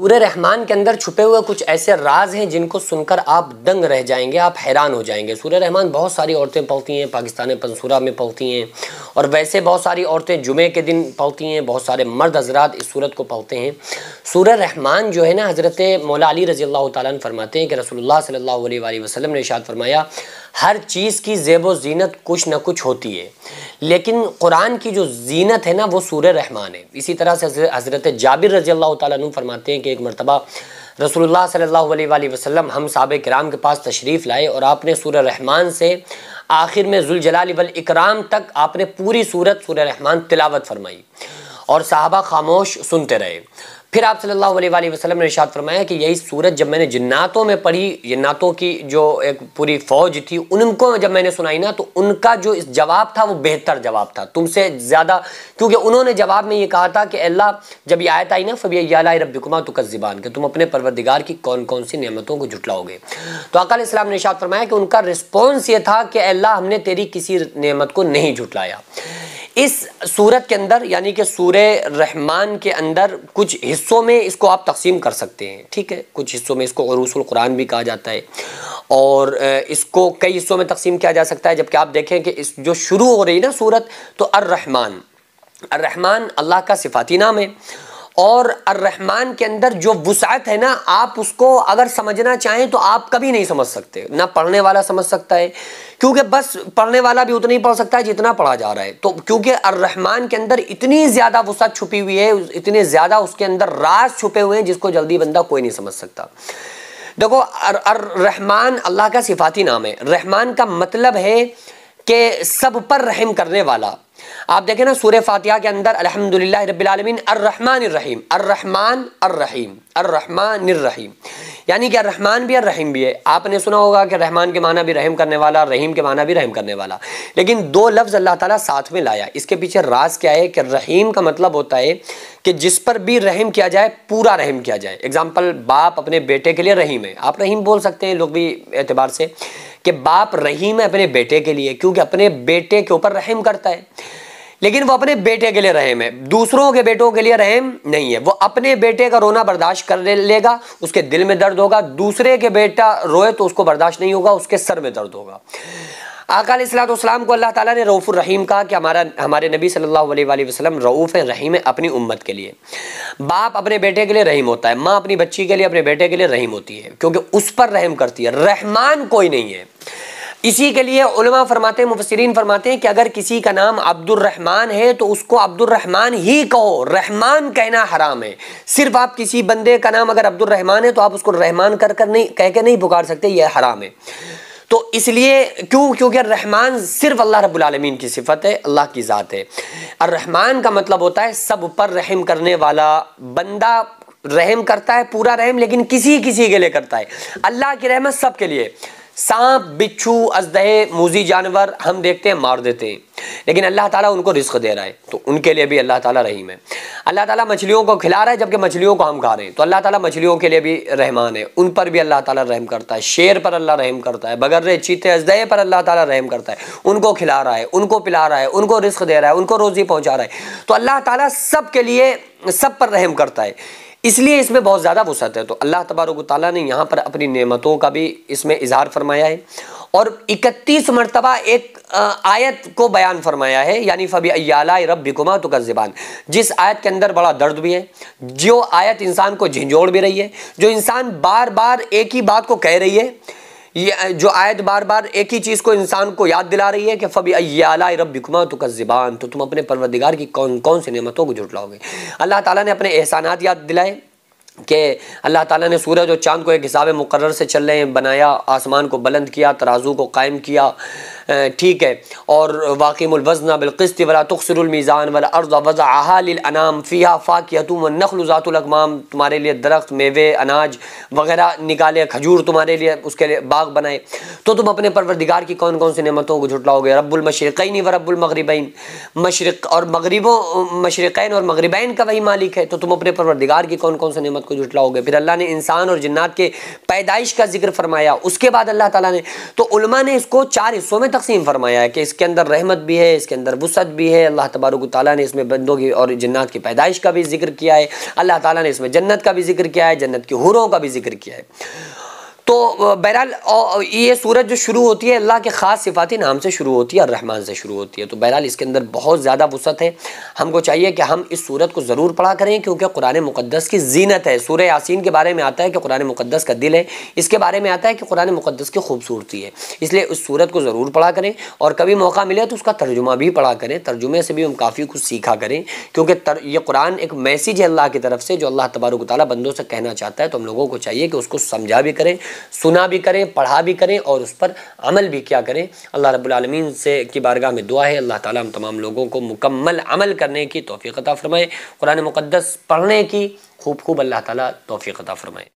سورہ رحمان کے اندر چھپے ہوئے کچھ ایسے راز ہیں جن کو سن کر آپ دنگ رہ جائیں گے، آپ حیران ہو جائیں گے۔ سورہ رحمان بہت ساری عورتیں پڑھتی ہیں، پاکستان پنصورہ میں پڑھتی ہیں، اور ویسے بہت ساری عورتیں جمعے کے دن پڑھتی ہیں، بہت سارے مرد حضرات اس سورت کو پڑھتے ہیں۔ سورہ رحمان جو ہے نا، حضرت مولا علی رضی اللہ تعالیٰ عنہ فرماتے ہیں کہ رسول اللہ صلی اللہ علیہ وآلہ وسلم نے ارشاد فرمایا، ہر چیز کی زیب و زینت کچھ نہ کچھ ہوتی ہے، لیکن قرآن کی جو زینت ہے نا وہ سورہ رحمان ہے۔ اسی طرح سے حضرت جابر رضی اللہ تعالیٰ عنہ فرماتے ہیں کہ ایک مرتبہ رسول اللہ صلی اللہ علیہ وآلہ وسلم ہم صحابہ کرام کے پاس تشریف لائے، اور آپ نے سورہ رحمان سے آخر میں ذوالجلال والاکرام تک آپ نے پوری سورہ رحمان تلاوت فرمائی، اور صحابہ خاموش سنتے رہے۔ پھر آپ صلی اللہ علیہ وآلہ وسلم نے ارشاد فرمایا کہ یہی سورت جب میں نے جناتوں میں پڑھی، جناتوں کی جو ایک پوری فوج تھی، ان کو جب میں نے سنائی نا، تو ان کا جو جواب تھا وہ بہتر جواب تھا تم سے زیادہ، کیونکہ انہوں نے جواب میں یہ کہا تھا کہ اللہ، جب یہ آیت آئی نا فَبِأَيِّ آلَاءِ رَبِّكُمَا تُكَذِّبَانِ، کہ تم اپنے پروردگار کی کون کون سی نعمتوں کو جھٹلاؤ گے، تو آقا علیہ السلام نے ارشاد فرمایا کہ ان کا رسپونس یہ تھا کہ اللہ ہم نے تیری کسی نعمت کو نہیں جھٹلایا۔ اس سورت کے اندر یعنی کہ سورہ رحمان کے اندر کچھ حصوں میں اس کو آپ تقسیم کر سکتے ہیں، ٹھیک ہے، کچھ حصوں میں اس کو عروس القرآن بھی کہا جاتا ہے، اور اس کو کئی حصوں میں تقسیم کیا جا سکتا ہے، جبکہ آپ دیکھیں کہ اس جو شروع ہو رہی نا سورت، تو الرحمن، الرحمن اللہ کا صفاتی نام ہے، اور الرحمن کے اندر جو وسعت ہے نا، آپ اس کو اگر سمجھنا چاہیں تو آپ کبھی نہیں سمجھ سکتے، نہ پڑھنے والا سمجھ سکتا ہے، کیونکہ بس پڑھنے والا بھی اتنا ہی پڑھ سکتا ہے جتنا پڑھا جا رہا ہے، تو کیونکہ الرحمن کے اندر اتنی زیادہ وسعت چھپی ہوئی ہے، اتنے زیادہ اس کے اندر راز چھپے ہوئے ہیں جس کو جلدی بندہ کوئی نہیں سمجھ سکتا۔ دیکھو، الرحمن اللہ کا صفاتی نام ہے، رحمان کا مطلب ہے کہ سب پر رحم کرنے والا۔ آپ دیکھیں نا سورہ فاتحہ کے اندر الحمدللہ رب العالمین الرحمن الرحیم، الرحمن الرحیم، الرحمن الرحیم، یعنی کہ الرحمن بھی الرحیم بھی ہے۔ آپ نے سنا ہوگا کہ رحمان کے معنی بھی رحم کرنے والا، رحیم کے معنی بھی رحم کرنے والا، لیکن دو لفظ اللہ تعالیٰ ساتھ میں لایا۔ اس کے پیچھے راز کیا ہے کہ رحیم کا مطلب ہوتا ہے کہ جس پر بھی رحم کیا جائے پورا رحم کیا جائے۔ اگزامپل، باپ اپنے بیٹے کے لیے رحیم ہے، آپ رحیم بول سکتے ہیں لوگ بھی اعتبار سے کہ باپ رحیم ہے اپنے بیٹے کے لیے، کیونکہ اپنے بیٹے کے اوپر رحم کرتا ہے، لیکن وہ اپنے بیٹے کے لیے رحم ہے، دوسروں کے بیٹوں کے لیے رحم نہیں ہے۔ وہ اپنے بیٹے کا رونا برداشت کر لے گا، اس کے دل میں درد ہوگا، دوسرے کے بیٹا روئے تو اس کو برداشت نہیں ہوگا، اس کے سر میں درد ہوگا۔ آقا علیہ السلام کو اللہ تعالیٰ نے رؤوف الرحیم کہا کہ ہمارے نبی صلی اللہ علیہ وآلہ وسلم رؤوف ہیں، رحیم ہیں اپنی امت کے لیے۔ باپ اپنے بیٹے کے لیے رحیم ہوتا ہے، ماں اپنی بچی کے لیے، اپنے بیٹے کے لیے رحیم ہوتی ہے، کیونکہ اس پر رحم کرتی ہے۔ رحمان کوئی نہیں ہے، اسی کے لیے علماء فرماتے ہیں، مفسرین فرماتے ہیں کہ اگر کسی کا نام عبد الرحمن ہے تو اس کو عبد الرحمن ہی کہو، رحمان کہنا حرام ہے۔ صرف آپ کسی بندے کا نام اگر عبد الرحمن ہے تو آپ اس کو رحمان کہہ کے نہیں پکار سکتے، یہ حرام ہے۔ تو اس لیے کیونکہ الرحمن صرف اللہ رب العالمین کی صفت ہے، اللہ کی ذات ہے۔ الرحمن کا مطلب ہوتا ہے سب پر رحم کرنے والا بندہ، رحم کرتا ہے پورا رحم، لیکن کسی کے لیے کرتا ہے۔ اللہ کی رحمت سب کے لیے، سانپ، بچھو، اژدہے، موذی جانور ہم دیکھتے ہیں مار دیتے ہیں، لیکن اللہ تعالیٰ ان کو رزق دے رہا ہے، تو ان کے لیے بھی اللہ تعالیٰ رحیم ہے۔ اللہ تعالیٰ مچھلیوں کو کھلا رہا ہے جبکہ مچھلیوں کو ہم کھا رہے ہیں، تو اللہ تعالیٰ مچھلیوں کے لیے بھی رحمان ہے، ان پر بھی اللہ تعالیٰ رحم کرتا ہے۔ شیر پر اللہ رحم کرتا ہے، بگرے، چیتے، اژدہے پر اللہ تعالیٰ رحم کرتا ہے، ان کو کھلا رہا ہے، ان کو پلا رہا ہے، ان کو رزق دے رہا ہے، ان کو روزی پہنچا رہا ہے، تو اللہ تعالیٰ سب کے لیے، سب پر رحم کرتا ہے، اس لیے اس میں بہت زیادہ وسعت ہے۔ تو اللہ تبارک و تعالیٰ نے یہاں پر اپنی نعمتوں کا بھی اس میں اظہار فرمایا ہے، اور 31 مرتبہ ایک آیت کو بیان فرمایا ہے، یعنی فَبِأَيِّ آلَاءِ رَبِّكُمَا تُكَذِّبَانِ، جس آیت کے اندر بڑا درد بھی ہے، جو آیت انسان کو جھنجھوڑ بھی رہی ہے، جو انسان بار بار ایک ہی بات کو کہہ رہی ہے، جو آیت بار بار ایک ہی چیز کو انسان کو یاد دلا رہی ہے کہ فَبِأَيِّ آلَاءِ رَبِّكُمَا تُكَذِّبَانِ، تو تم اپنے پروردگار کی کون کون سی نعمتوں کو جھٹلاؤ گے۔ اللہ تعالیٰ نے اپنے احسانات یاد دلائے کہ اللہ تعالیٰ نے سورج اور چاند کو ایک حساب مقرر سے چل رہے ہیں بنایا، آسمان کو بلند کیا، ترازو کو قائم کیا، ٹھیک ہے، اور واقیم الوزن بالقسط ولا تخسر المیزان والارض وضعها للانام فیہا فاکہۃ والنخل ذات الاکمام، تمہارے لیے درخت، میوے، اناج وغیرہ نکالے، کھجور تمہارے لیے اس کے لیے باغ بنائے، تو تم اپنے پروردگار کی کون کون سی نعمتوں کو جھٹلاؤ گے۔ رب المشرقین و رب المغربین، مشرق اور مشرقین اور مغربین کا وہی مالک ہے، تو تم اپنے پروردگار کی کون کون سی نعمت کو جھٹلاؤ گے۔ پھر اللہ نے انسان اور جنات کے پیدائش کا ذکر فرمایا، اس کے بعد اللہ تعالیٰ نے، تو علماء نے اس کو 4 حصوں میں تقسیم فرمایا ہے کہ اس کے اندر رحمت بھی ہے، اس کے اندر وسعت بھی ہے۔ اللہ تبارک و تعالیٰ نے اس میں بندوں کی اور جنات کی پیدائش کا بھی ذکر کیا ہے، اللہ تعالیٰ نے اس میں جنت کا بھی ذکر کیا ہے، جنت کی حوروں کا بھی ذکر کیا ہے۔ تو بہرحال یہ سورت جو شروع ہوتی ہے اللہ کے خاص صفاتی نام سے شروع ہوتی ہے، الرحمن سے شروع ہوتی ہے۔ تو بہرحال اس کے اندر بہت زیادہ وسعت ہے، ہم کو چاہیے کہ ہم اس سورت کو ضرور پڑھا کریں، کیونکہ قرآن مقدس کی زینت ہے۔ سورہ یاسین کے بارے میں آتا ہے کہ قرآن مقدس کا دل ہے، اس کے بارے میں آتا ہے کہ قرآن مقدس کی خوبصورتی ہے، اس لیے اس سورت کو ضرور پڑھا کریں، اور کبھی موقع ملے تو اس کا ترجمہ بھی پڑھا کریں، ترجمے سے بھی ہم کافی کچھ سیکھا کریں، کیونکہ یہ قرآن ایک میسیج ہے اللہ کی طرف سے جو اللہ تبارک و تعالیٰ بندوں سے کہنا چاہتا ہے۔ تو ہم لوگوں کو چاہیے کہ اس کو سمجھا بھی کریں، سنا بھی کریں، پڑھا بھی کریں، اور اس پر عمل بھی کیا کریں۔ اللہ رب العالمین سے کی بارگاہ میں دعا ہے اللہ تعالیٰ ہم تمام لوگوں کو مکمل عمل کرنے کی توفیق عطا فرمائے، قرآن مقدس پڑھنے کی خوب اللہ تعالیٰ توفیق عطا فرمائے۔